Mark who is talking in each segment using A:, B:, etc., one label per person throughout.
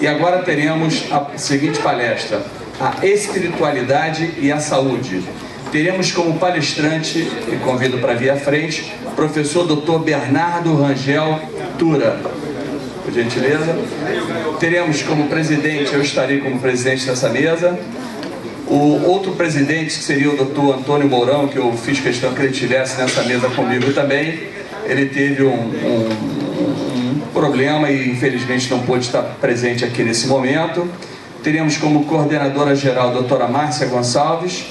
A: E agora teremos a seguinte palestra: a espiritualidade e a saúde. Teremos como palestrante, e convido para vir à frente, o professor Dr. Bernardo Rangel Tura. Por gentileza. Teremos como presidente, eu estarei como presidente dessa mesa, o outro presidente, que seria o Dr. Antônio Mourão, que eu fiz questão que ele estivesse nessa mesa comigo também. Ele teve um problema e infelizmente não pôde estar presente aqui nesse momento. Teremos como coordenadora geral a doutora Márcia Gonçalves,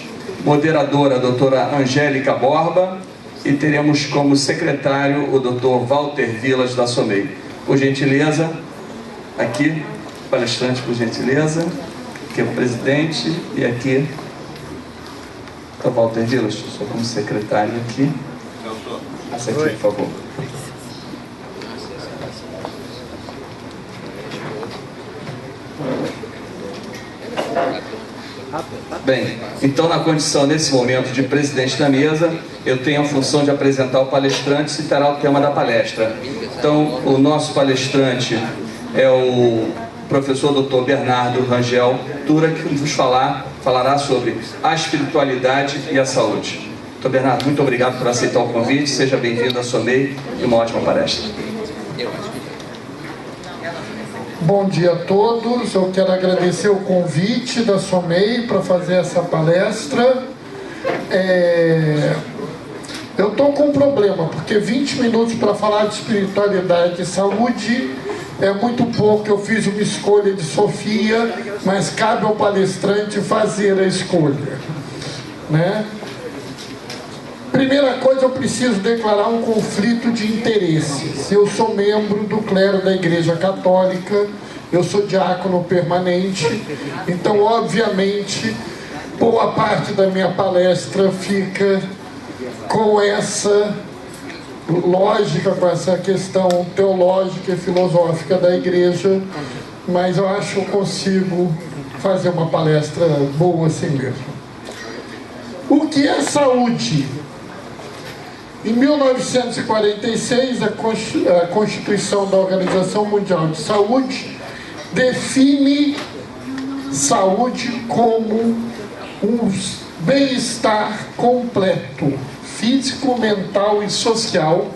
A: moderadora a doutora Angélica Borba, e teremos como secretário o doutor Walter Vilas da SOMEI. Por gentileza, aqui, palestrante, por gentileza, aqui é o presidente, e aqui o Walter Vilas, sou como secretário aqui. Passa aqui, por favor. Bem, então na condição nesse momento de presidente da mesa, eu tenho a função de apresentar o palestrante e citará o tema da palestra. Então, o nosso palestrante é o professor Dr. Bernardo Rangel Tura, que nos falará sobre a espiritualidade e a saúde. Dr. Bernardo, muito obrigado por aceitar o convite, seja bem-vindo à SOMEI e uma ótima palestra.
B: Bom dia a todos, eu quero agradecer o convite da SOMEI para fazer essa palestra. Eu estou com um problema, porque 20 minutos para falar de espiritualidade e saúde é muito pouco. Eu fiz uma escolha de Sofia, mas cabe ao palestrante fazer a escolha, né? Primeira coisa, eu preciso declarar um conflito de interesses. Eu sou membro do clero da Igreja Católica, eu sou diácono permanente, então, obviamente, boa parte da minha palestra fica com essa lógica, com essa questão teológica e filosófica da Igreja, mas eu acho que eu consigo fazer uma palestra boa assim mesmo. O que é saúde? Em 1946, a Constituição da Organização Mundial de Saúde define saúde como um bem-estar completo, físico, mental e social,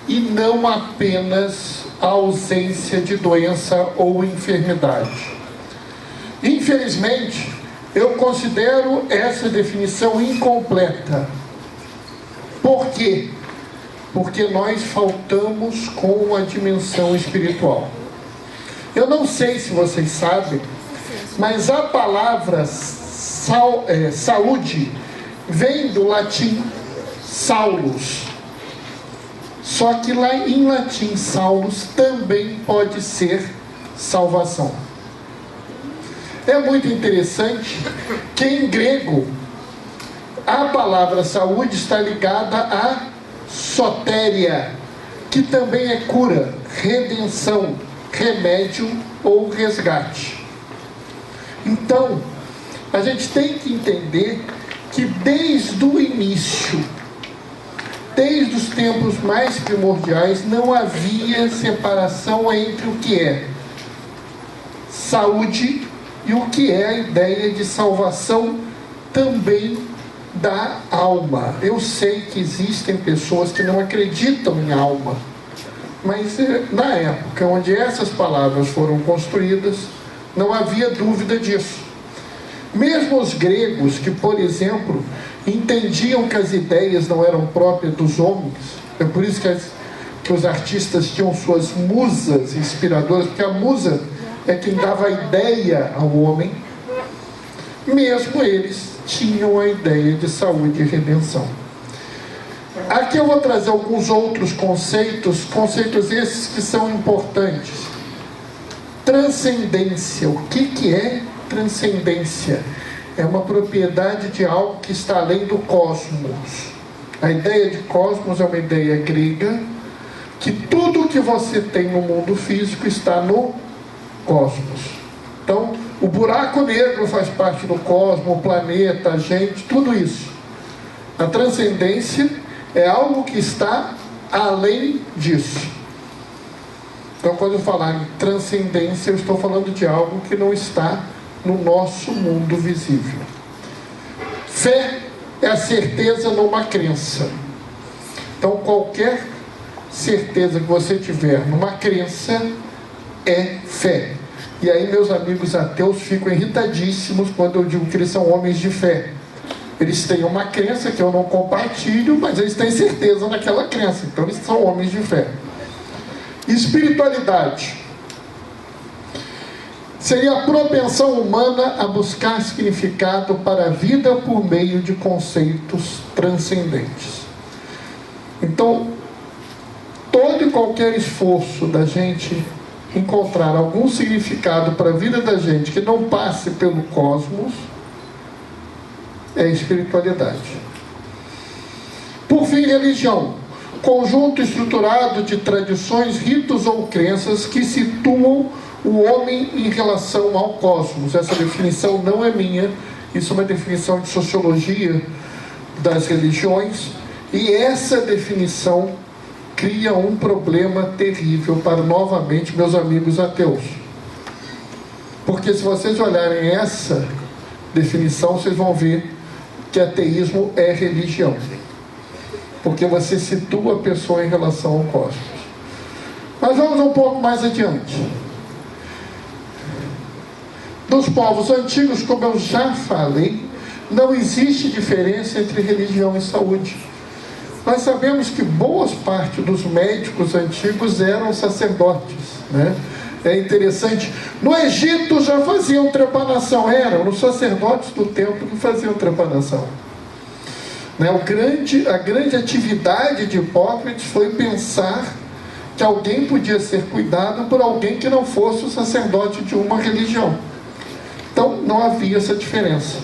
B: e não apenas a ausência de doença ou enfermidade. Infelizmente, eu considero essa definição incompleta. Por quê? Porque nós faltamos com a dimensão espiritual. Eu não sei se vocês sabem, mas a palavra saúde vem do latim salus. Só que lá em latim, salus também pode ser salvação. É muito interessante que em grego a palavra saúde está ligada a sotéria, que também é cura, redenção, remédio ou resgate. Então, a gente tem que entender que desde o início, desde os tempos mais primordiais, não havia separação entre o que é saúde e o que é a ideia de salvação também da alma. Eu sei que existem pessoas que não acreditam em alma, mas na época onde essas palavras foram construídas, não havia dúvida disso. Mesmo os gregos, que, por exemplo, entendiam que as ideias não eram próprias dos homens, é por isso que os artistas tinham suas musas inspiradoras, porque a musa é quem dava a ideia ao homem. Mesmo eles tinham a ideia de saúde e redenção. Aqui eu vou trazer alguns outros conceitos esses que são importantes. Transcendência. O que é transcendência? É uma propriedade de algo que está além do cosmos. A ideia de cosmos é uma ideia grega, que tudo que você tem no mundo físico está no cosmos. Então, o buraco negro faz parte do cosmos, o planeta, a gente, tudo isso. A transcendência é algo que está além disso. Então, quando eu falar em transcendência, eu estou falando de algo que não está no nosso mundo visível. Fé é a certeza numa crença. Então, qualquer certeza que você tiver numa crença é fé. E aí, meus amigos ateus ficam irritadíssimos quando eu digo que eles são homens de fé. Eles têm uma crença que eu não compartilho, mas eles têm certeza naquela crença. Então, eles são homens de fé. Espiritualidade seria a propensão humana a buscar significado para a vida por meio de conceitos transcendentes. Então, todo e qualquer esforço da gente encontrar algum significado para a vida da gente que não passe pelo cosmos é espiritualidade. Por fim, religião. Conjunto estruturado de tradições, ritos ou crenças que situam o homem em relação ao cosmos. Essa definição não é minha, isso é uma definição de sociologia das religiões, e essa definição cria um problema terrível para, novamente, meus amigos ateus. Porque se vocês olharem essa definição, vocês vão ver que ateísmo é religião. Porque você situa a pessoa em relação ao cosmos. Mas vamos um pouco mais adiante. Dos povos antigos, como eu já falei, não existe diferença entre religião e saúde. Nós sabemos que boas parte dos médicos antigos eram sacerdotes, né? É interessante. No Egito já faziam trepanação, eram os sacerdotes do templo que faziam trepanação. A grande atividade de Hipócrates foi pensar que alguém podia ser cuidado por alguém que não fosse o sacerdote de uma religião. Então não havia essa diferença.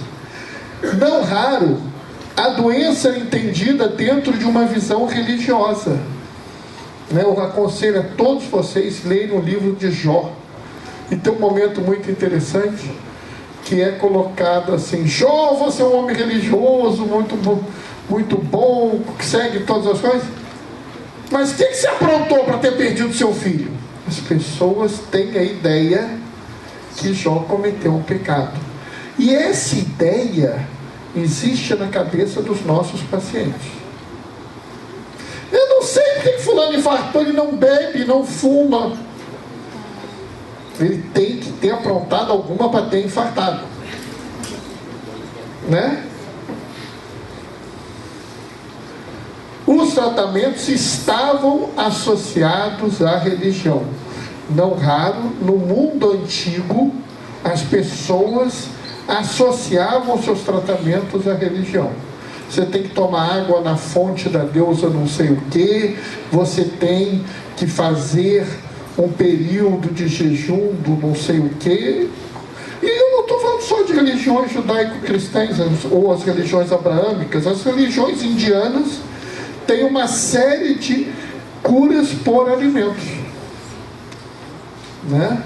B: Não raro, a doença era entendida dentro de uma visão religiosa. Eu aconselho a todos vocês lerem o livro de Jó. E tem um momento muito interessante que é colocado assim: Jó, você é um homem religioso, muito bom, que segue todas as coisas, mas o que você aprontou para ter perdido seu filho? As pessoas têm a ideia que Jó cometeu um pecado, e essa ideia existe na cabeça dos nossos pacientes. Eu não sei porque que fulano infartou, ele não bebe, não fuma. Ele tem que ter aprontado alguma para ter infartado, né? Os tratamentos estavam associados à religião. Não raro, no mundo antigo, as pessoas associavam seus tratamentos à religião. Você tem que tomar água na fonte da deusa não sei o que, você tem que fazer um período de jejum do não sei o que. E eu não estou falando só de religiões judaico-cristãs ou as religiões abraâmicas. As religiões indianas têm uma série de curas por alimentos, né?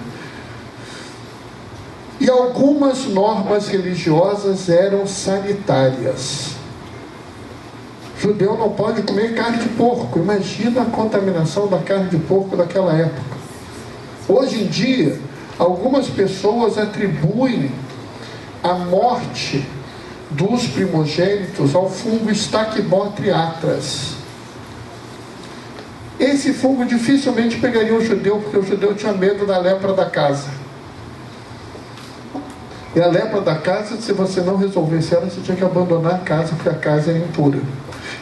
B: E algumas normas religiosas eram sanitárias. Judeu não pode comer carne de porco. Imagina a contaminação da carne de porco daquela época. Hoje em dia, algumas pessoas atribuem a morte dos primogênitos ao fungo Stachybotrys. Esse fungo dificilmente pegaria o judeu, porque o judeu tinha medo da lepra da casa. E a lepra da casa, se você não resolvesse ela, você tinha que abandonar a casa, porque a casa era impura.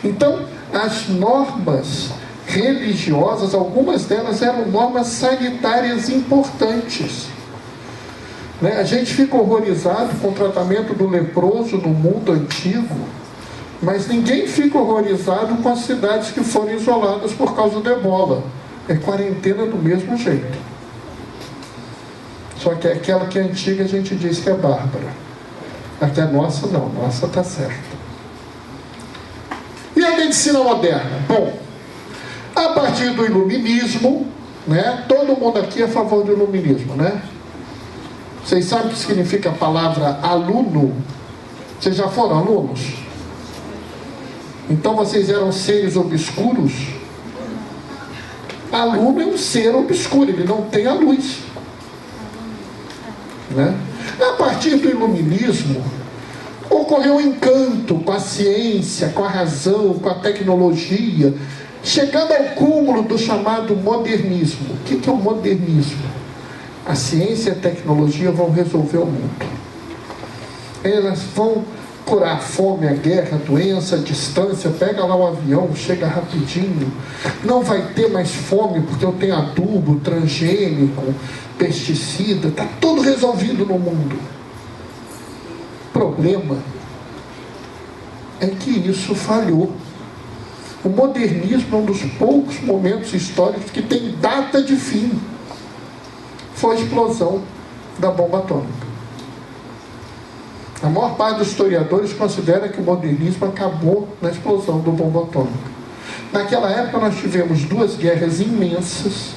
B: Então, as normas religiosas, algumas delas eram normas sanitárias importantes. A gente fica horrorizado com o tratamento do leproso no mundo antigo, mas ninguém fica horrorizado com as cidades que foram isoladas por causa do ebola. É quarentena do mesmo jeito. Só que aquela que é antiga a gente diz que é bárbara. Até a nossa não, a nossa está certa. E a medicina moderna? Bom, a partir do iluminismo, todo mundo aqui é a favor do iluminismo, Vocês sabem o que significa a palavra aluno? Vocês já foram alunos? Então vocês eram seres obscuros? A lua é um ser obscuro, ele não tem a luz. Né? A partir do iluminismo, ocorreu um encanto com a ciência, com a razão, com a tecnologia, chegando ao cúmulo do chamado modernismo. O que é o modernismo? A ciência e a tecnologia vão resolver o mundo. Elas vão curar a fome, a guerra, a doença, a distância. Pega lá o avião, chega rapidinho. Não vai ter mais fome porque eu tenho adubo transgênico, pesticida. Está tudo resolvido no mundo. O problema é que isso falhou. O modernismo é um dos poucos momentos históricos que tem data de fim. Foi a explosão da bomba atômica. A maior parte dos historiadores considera que o modernismo acabou na explosão da bomba atômica. Naquela época nós tivemos 2 guerras imensas,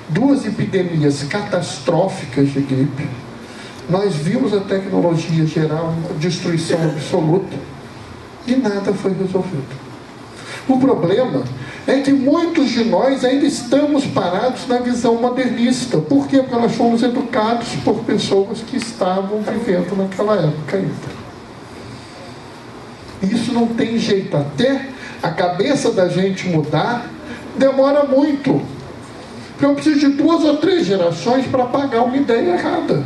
B: 2 epidemias catastróficas de gripe. Nós vimos a tecnologia gerar uma destruição absoluta e nada foi resolvido. O problema é que muitos de nós ainda estamos parados na visão modernista. Por quê? Porque nós fomos educados por pessoas que estavam vivendo naquela época ainda. Isso não tem jeito. Até a cabeça da gente mudar demora muito. Porque eu preciso de 2 ou 3 gerações para pagar uma ideia errada.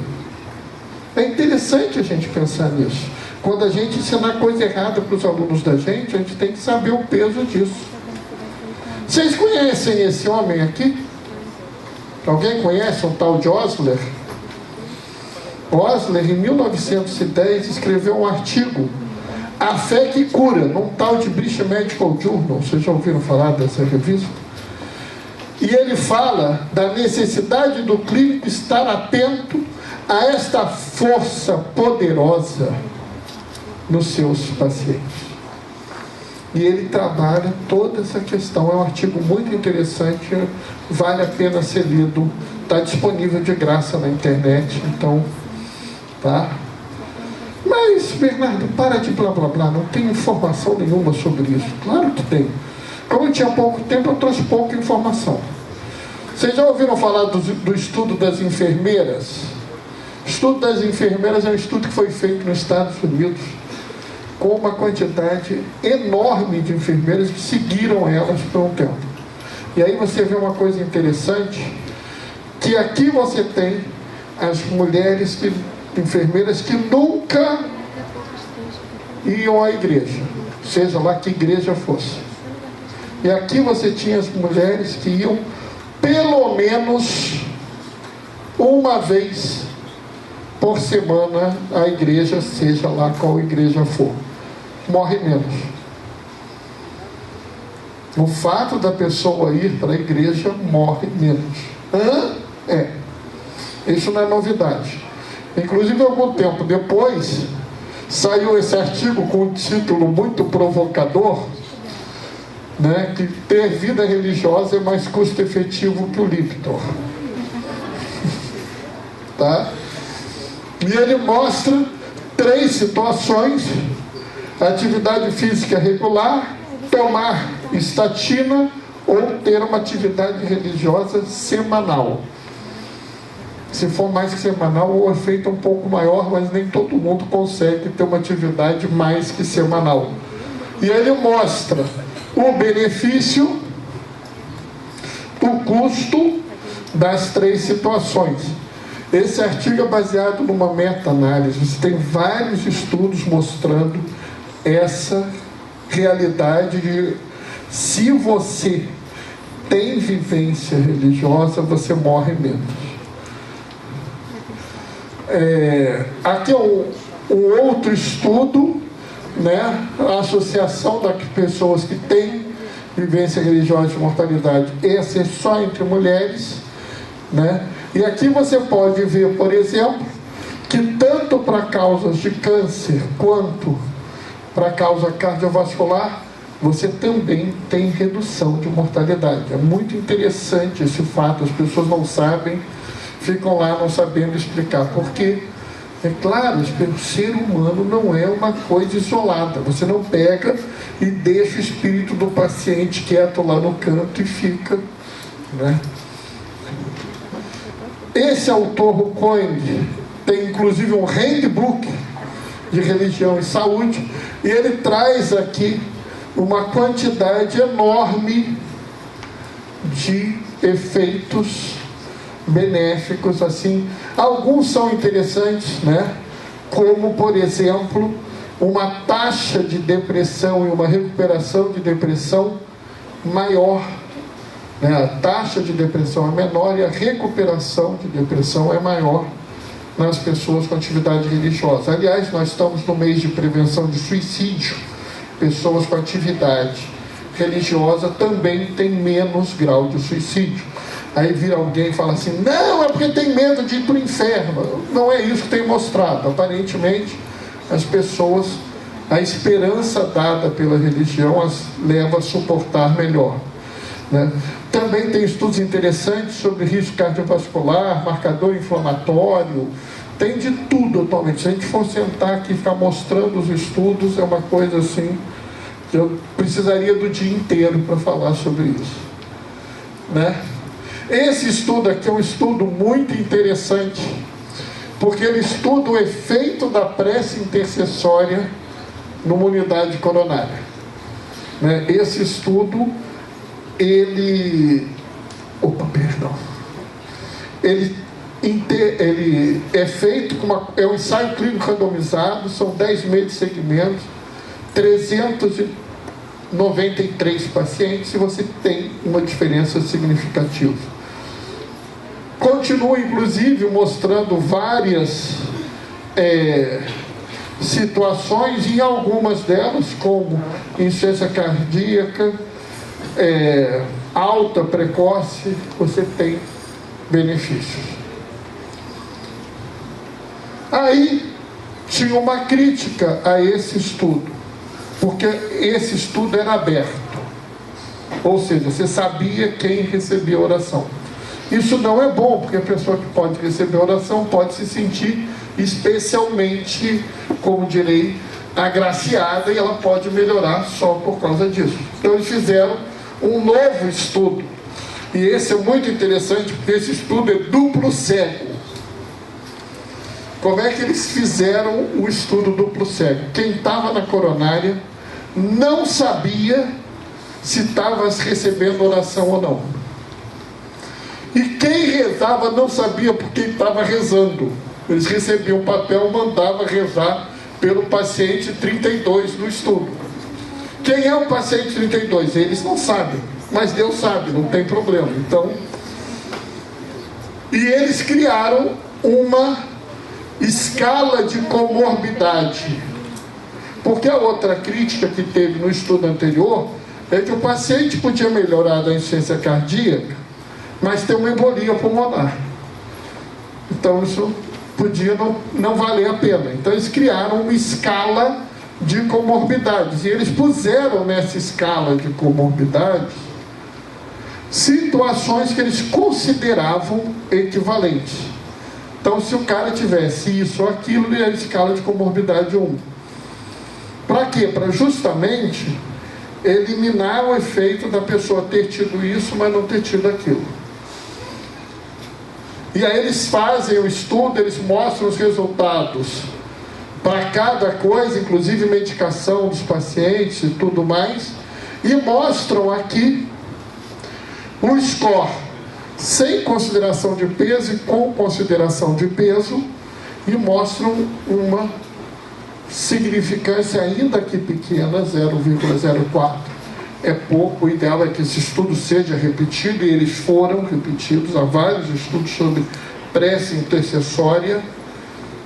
B: É interessante a gente pensar nisso. Quando a gente ensinar coisa errada para os alunos da gente, a gente tem que saber o peso disso. Vocês conhecem esse homem aqui? Alguém conhece um tal de Osler? Osler, em 1910, escreveu um artigo, A Fé que Cura, num tal de British Medical Journal. Vocês já ouviram falar dessa revista? E ele fala da necessidade do clínico estar atento a esta força poderosa nos seus pacientes. E ele trabalha toda essa questão. É um artigo muito interessante, vale a pena ser lido, está disponível de graça na internet, então, tá? Mas, Bernardo, para de blá blá blá, não tem informação nenhuma sobre isso. Claro que tem. Como eu tinha pouco tempo, eu trouxe pouca informação. Vocês já ouviram falar do estudo das enfermeiras? O estudo das enfermeiras é um estudo que foi feito nos Estados Unidos, com uma quantidade enorme de enfermeiras que seguiram elas por um tempo. E aí você vê uma coisa interessante, que aqui você tem as mulheres enfermeiras que nunca iam à igreja, seja lá que igreja fosse. E aqui você tinha as mulheres que iam pelo menos uma vez por semana à igreja, seja lá qual igreja for. Morre menos. O fato da pessoa ir para a igreja morre menos. Isso não é novidade. Inclusive, algum tempo depois, saiu esse artigo com um título muito provocador, né, que ter vida religiosa é mais custo efetivo que o Lipitor. Tá? E ele mostra 3 situações: atividade física regular, tomar estatina ou ter uma atividade religiosa semanal. Se for mais que semanal, o efeito é um pouco maior, mas nem todo mundo consegue ter uma atividade mais que semanal. E ele mostra o benefício, o custo das 3 situações. Esse artigo é baseado numa meta-análise. Você tem vários estudos mostrando essa realidade de, se você tem vivência religiosa, você morre menos. Aqui é um outro estudo, né? A associação das pessoas que têm vivência religiosa de mortalidade, essa é só entre mulheres, né? E aqui você pode ver, por exemplo, que tanto para causas de câncer quanto para causa cardiovascular, você também tem redução de mortalidade. É muito interessante esse fato, as pessoas não sabem, ficam lá não sabendo explicar. Porque, é claro, o ser humano não é uma coisa isolada. Você não pega e deixa o espírito do paciente quieto lá no canto e fica né? Esse autor, o Cohen, tem inclusive um handbook de religião e saúde, e ele traz aqui uma quantidade enorme de efeitos benéficos, assim. Alguns são interessantes, né? Como, por exemplo, uma taxa de depressão e uma recuperação de depressão maior, né? A taxa de depressão é menor e a recuperação de depressão é maior nas pessoas com atividade religiosa. Aliás, nós estamos no mês de prevenção de suicídio. Pessoas com atividade religiosa também têm menos grau de suicídio. Aí vira alguém e fala assim, não, é porque tem medo de ir para o inferno. Não é isso que tem mostrado. Aparentemente, as pessoas, a esperança dada pela religião as leva a suportar melhor, né? Também tem estudos interessantes sobre risco cardiovascular, marcador inflamatório, tem de tudo atualmente. Se a gente for sentar aqui e ficar mostrando os estudos, é uma coisa assim, que eu precisaria do dia inteiro para falar sobre isso, né? Esse estudo aqui é um estudo muito interessante, porque ele estuda o efeito da prece intercessória numa unidade coronária, né? Esse estudo, ele é feito com é um ensaio clínico randomizado, são 10 meses de segmento, 393 pacientes, e você tem uma diferença significativa. Continua, inclusive, mostrando várias situações, e em algumas delas, como insuficiência cardíaca, alta, precoce, você tem benefícios. Aí tinha uma crítica a esse estudo, porque esse estudo era aberto, ou seja, você sabia quem recebia a oração. Isso não é bom, porque a pessoa que pode receber a oração pode se sentir especialmente, como direi, agraciada, e ela pode melhorar só por causa disso. Então eles fizeram um novo estudo, e esse é muito interessante, porque esse estudo é duplo cego. Como é que eles fizeram o estudo duplo cego? Quem estava na coronária não sabia se estava recebendo oração ou não, e quem rezava não sabia porque estava rezando. Eles recebiam o papel, mandava rezar pelo paciente 32 do estudo. Quem é o paciente 32? Eles não sabem, mas Deus sabe, não tem problema. Então, e eles criaram uma escala de comorbidade, porque a outra crítica que teve no estudo anterior é que o paciente podia melhorar da insuficiência cardíaca, mas ter uma embolia pulmonar. Então isso podia não valer a pena. Então eles criaram uma escala de comorbidades, e eles puseram nessa escala de comorbidades situações que eles consideravam equivalentes. Então, se o cara tivesse isso ou aquilo, ele era escala de comorbidade 1. Para quê? Para justamente eliminar o efeito da pessoa ter tido isso, mas não ter tido aquilo. E aí eles fazem o estudo, eles mostram os resultados para cada coisa, inclusive medicação dos pacientes e tudo mais, e mostram aqui o score sem consideração de peso e com consideração de peso, e mostram uma significância ainda que pequena, 0,04. É pouco. O ideal é que esse estudo seja repetido, e eles foram repetidos. Há vários estudos sobre prece intercessória,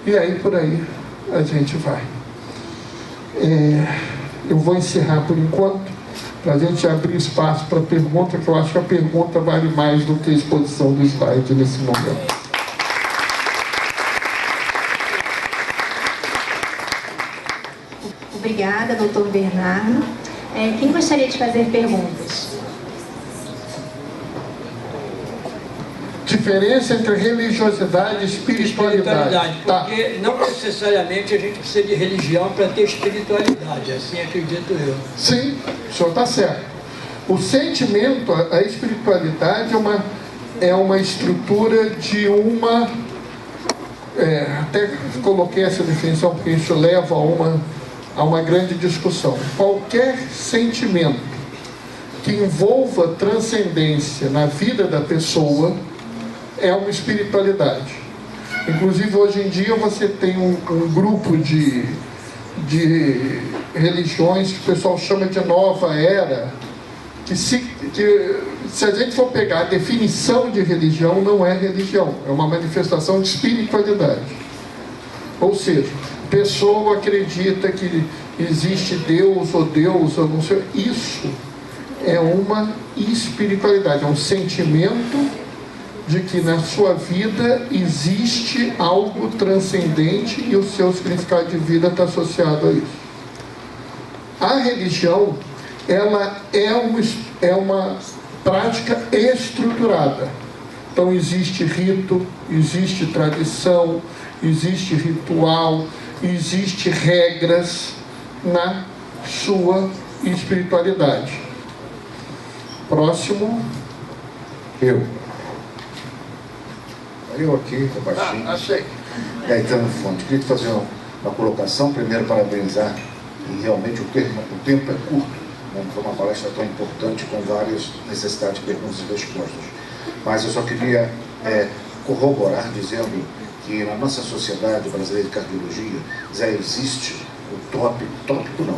B: e aí por aí a gente vai. Eu vou encerrar por enquanto, para a gente abrir espaço para pergunta, que eu acho que a pergunta vale mais do que a exposição do slide nesse momento.
C: Obrigada, doutor Bernardo. Quem gostaria de fazer perguntas?
B: Diferença entre religiosidade e espiritualidade.
D: Porque não necessariamente a gente precisa de religião para ter espiritualidade, assim acredito eu.
B: Sim, o senhor está certo. O sentimento, a espiritualidade é uma estrutura de uma... até coloquei essa definição porque isso leva a uma grande discussão. Qualquer sentimento que envolva transcendência na vida da pessoa é uma espiritualidade. Inclusive, hoje em dia, você tem um grupo de religiões que o pessoal chama de nova era, que se a gente for pegar a definição de religião, não é religião, é uma manifestação de espiritualidade. Ou seja, a pessoa acredita que existe Deus ou não sei, isso é uma espiritualidade, é um sentimento de que na sua vida existe algo transcendente e o seu significado de vida está associado a isso. A religião, ela é uma prática estruturada. Então existe rito, existe tradição, existe ritual, existe regras na sua espiritualidade. Próximo.
E: Eu aqui, baixinho.
B: Achei.
E: Gaetano Fonte. Queria fazer uma colocação. Primeiro, parabenizar. E realmente o tempo é curto. Não foi uma palestra tão importante com várias necessidades de perguntas e respostas. Mas eu só queria corroborar dizendo que na nossa sociedade brasileira de cardiologia já existe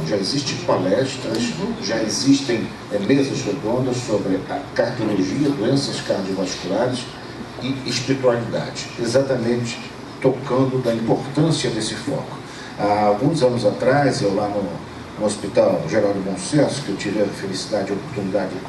E: já existem palestras, já existem mesas redondas sobre a cardiologia, doenças cardiovasculares e espiritualidade, exatamente tocando da importância desse foco. Há alguns anos atrás, eu lá no Hospital Geraldo Bom Sucesso, que eu tive a felicidade e a oportunidade de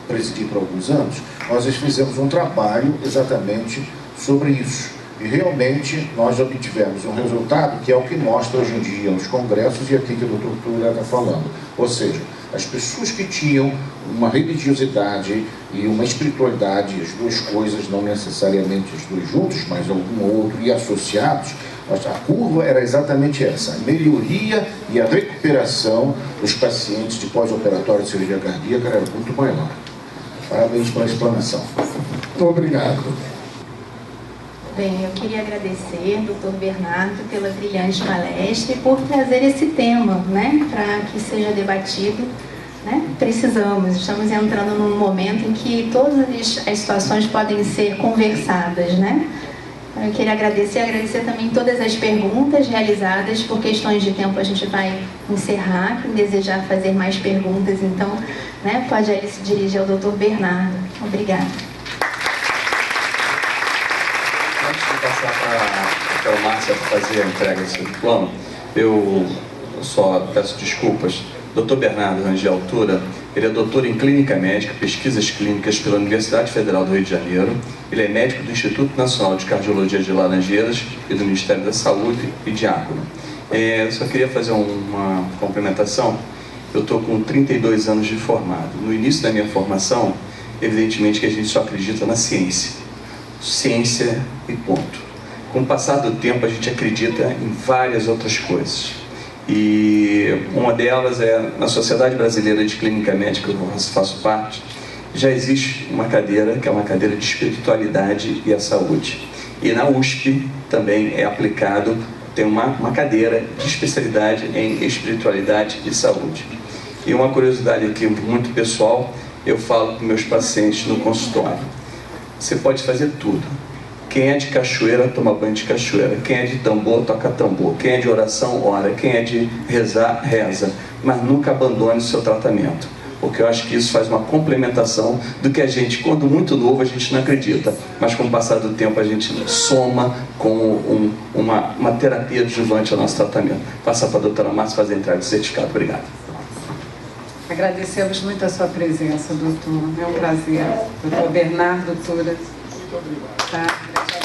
E: presidir por alguns anos, nós fizemos um trabalho exatamente sobre isso. E realmente nós obtivemos um resultado que é o que mostra hoje em dia nos congressos e aqui que o Dr. Tura está falando. Ou seja, as pessoas que tinham uma religiosidade e uma espiritualidade, as duas coisas, não necessariamente os dois juntos, mas algum outro e associados, a curva era exatamente essa, a melhoria e a recuperação dos pacientes de pós-operatório de cirurgia cardíaca era muito maior. Parabéns pela explanação.
B: Muito obrigado.
C: Bem, eu queria agradecer ao Dr. Bernardo pela brilhante palestra e por trazer esse tema, né, para que seja debatido, né? Estamos entrando num momento em que todas as situações podem ser conversadas, né? Eu queria agradecer também todas as perguntas realizadas. Por questões de tempo a gente vai encerrar. Quem desejar fazer mais perguntas, então, né, pode ali se dirigir ao Dr. Bernardo. Obrigada.
A: Antes de passar para a Márcia para fazer a entrega desse diploma, eu só peço desculpas. Dr. Bernardo Rangel Tura, ele é doutor em Clínica Médica, Pesquisas Clínicas pela Universidade Federal do Rio de Janeiro. Ele é médico do Instituto Nacional de Cardiologia de Laranjeiras e do Ministério da Saúde e diácono. Eu só queria fazer uma complementação. Eu estou com 32 anos de formado. No início da minha formação, evidentemente que a gente só acredita na ciência. Ciência e ponto. Com o passar do tempo, a gente acredita em várias outras coisas. E uma delas é, na Sociedade Brasileira de Clínica Médica, que eu faço parte, já existe uma cadeira, que é uma cadeira de espiritualidade e a saúde. E na USP também é aplicado, tem uma cadeira de especialidade em espiritualidade e saúde. E uma curiosidade aqui muito pessoal, eu falo com meus pacientes no consultório. Você pode fazer tudo. Quem é de cachoeira, toma banho de cachoeira. Quem é de tambor, toca tambor. Quem é de oração, ora. Quem é de rezar, reza. Mas nunca abandone o seu tratamento. Porque eu acho que isso faz uma complementação do que a gente, quando muito novo, a gente não acredita. Mas com o passar do tempo, a gente soma com uma terapia adjuvante ao nosso tratamento. Passar para a doutora Márcia fazer a entrega do certificado. Obrigado.
F: Agradecemos muito a sua presença, doutor. É um prazer. Doutor Bernardo Tura. Muito obrigado. Tá?